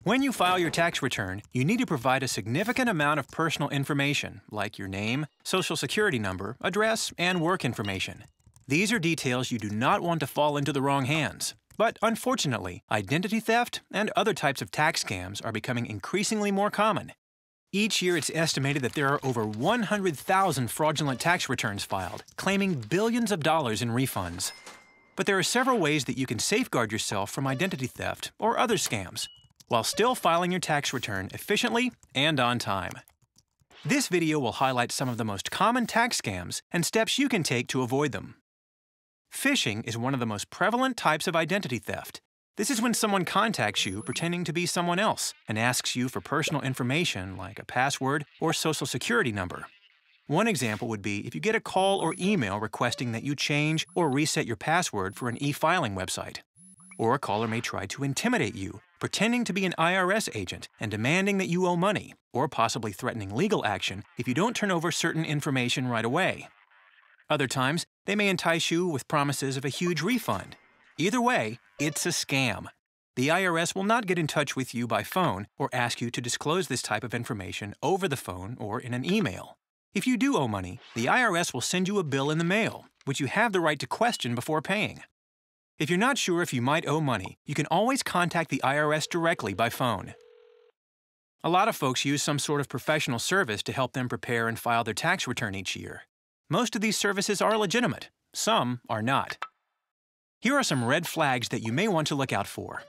When you file your tax return, you need to provide a significant amount of personal information, like your name, social security number, address, and work information. These are details you do not want to fall into the wrong hands. But unfortunately, identity theft and other types of tax scams are becoming increasingly more common. Each year, it's estimated that there are over 100,000 fraudulent tax returns filed, claiming billions of dollars in refunds. But there are several ways that you can safeguard yourself from identity theft or other scams, while still filing your tax return efficiently and on time. This video will highlight some of the most common tax scams and steps you can take to avoid them. Phishing is one of the most prevalent types of identity theft. This is when someone contacts you pretending to be someone else and asks you for personal information like a password or social security number. One example would be if you get a call or email requesting that you change or reset your password for an e-filing website. Or a caller may try to intimidate you, pretending to be an IRS agent and demanding that you owe money, or possibly threatening legal action if you don't turn over certain information right away. Other times, they may entice you with promises of a huge refund. Either way, it's a scam. The IRS will not get in touch with you by phone or ask you to disclose this type of information over the phone or in an email. If you do owe money, the IRS will send you a bill in the mail, which you have the right to question before paying. If you're not sure if you might owe money, you can always contact the IRS directly by phone. A lot of folks use some sort of professional service to help them prepare and file their tax return each year. Most of these services are legitimate. Some are not. Here are some red flags that you may want to look out for.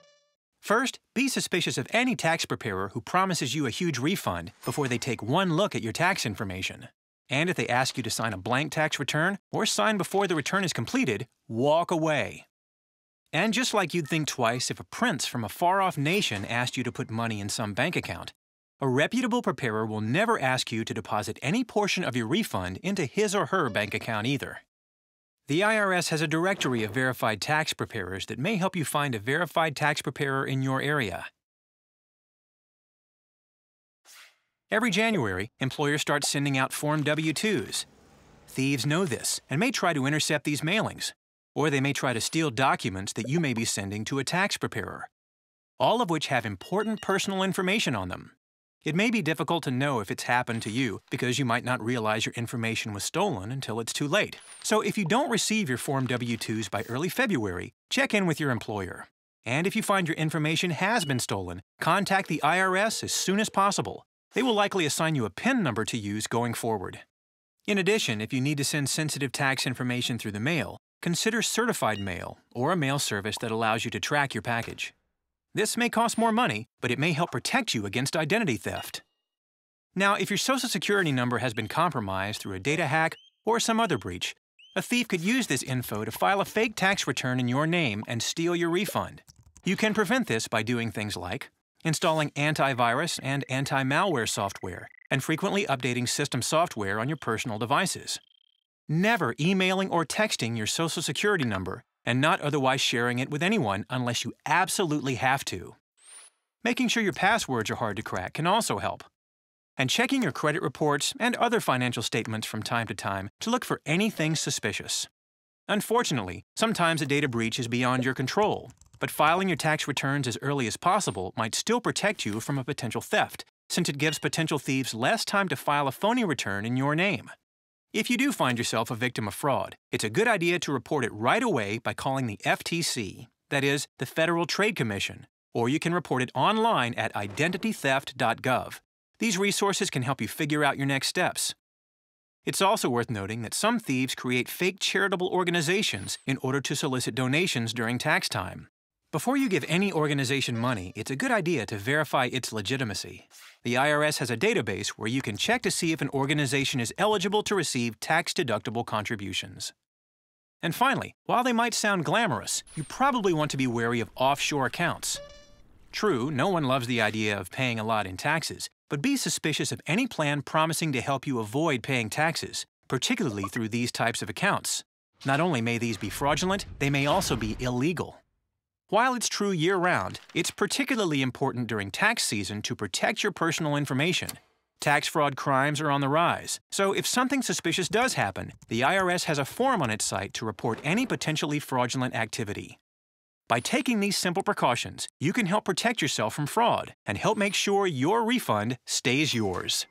First, be suspicious of any tax preparer who promises you a huge refund before they take one look at your tax information. And if they ask you to sign a blank tax return or sign before the return is completed, walk away. And just like you'd think twice if a prince from a far-off nation asked you to put money in some bank account, a reputable preparer will never ask you to deposit any portion of your refund into his or her bank account either. The IRS has a directory of verified tax preparers that may help you find a verified tax preparer in your area. Every January, employers start sending out Form W-2s. Thieves know this and may try to intercept these mailings, or they may try to steal documents that you may be sending to a tax preparer, all of which have important personal information on them. It may be difficult to know if it's happened to you because you might not realize your information was stolen until it's too late. So if you don't receive your Form W-2s by early February, check in with your employer. And if you find your information has been stolen, contact the IRS as soon as possible. They will likely assign you a PIN number to use going forward. In addition, if you need to send sensitive tax information through the mail, consider certified mail or a mail service that allows you to track your package. This may cost more money, but it may help protect you against identity theft. Now, if your social security number has been compromised through a data hack or some other breach, a thief could use this info to file a fake tax return in your name and steal your refund. You can prevent this by doing things like installing antivirus and anti-malware software and frequently updating system software on your personal devices. Never emailing or texting your social security number and not otherwise sharing it with anyone unless you absolutely have to. Making sure your passwords are hard to crack can also help. And checking your credit reports and other financial statements from time to time to look for anything suspicious. Unfortunately, sometimes a data breach is beyond your control, but filing your tax returns as early as possible might still protect you from a potential theft, since it gives potential thieves less time to file a phony return in your name. If you do find yourself a victim of fraud, it's a good idea to report it right away by calling the FTC, that is, the Federal Trade Commission, or you can report it online at identitytheft.gov. These resources can help you figure out your next steps. It's also worth noting that some thieves create fake charitable organizations in order to solicit donations during tax time. Before you give any organization money, it's a good idea to verify its legitimacy. The IRS has a database where you can check to see if an organization is eligible to receive tax-deductible contributions. And finally, while they might sound glamorous, you probably want to be wary of offshore accounts. True, no one loves the idea of paying a lot in taxes, but be suspicious of any plan promising to help you avoid paying taxes, particularly through these types of accounts. Not only may these be fraudulent, they may also be illegal. While it's true year-round, it's particularly important during tax season to protect your personal information. Tax fraud crimes are on the rise, so if something suspicious does happen, the IRS has a form on its site to report any potentially fraudulent activity. By taking these simple precautions, you can help protect yourself from fraud and help make sure your refund stays yours.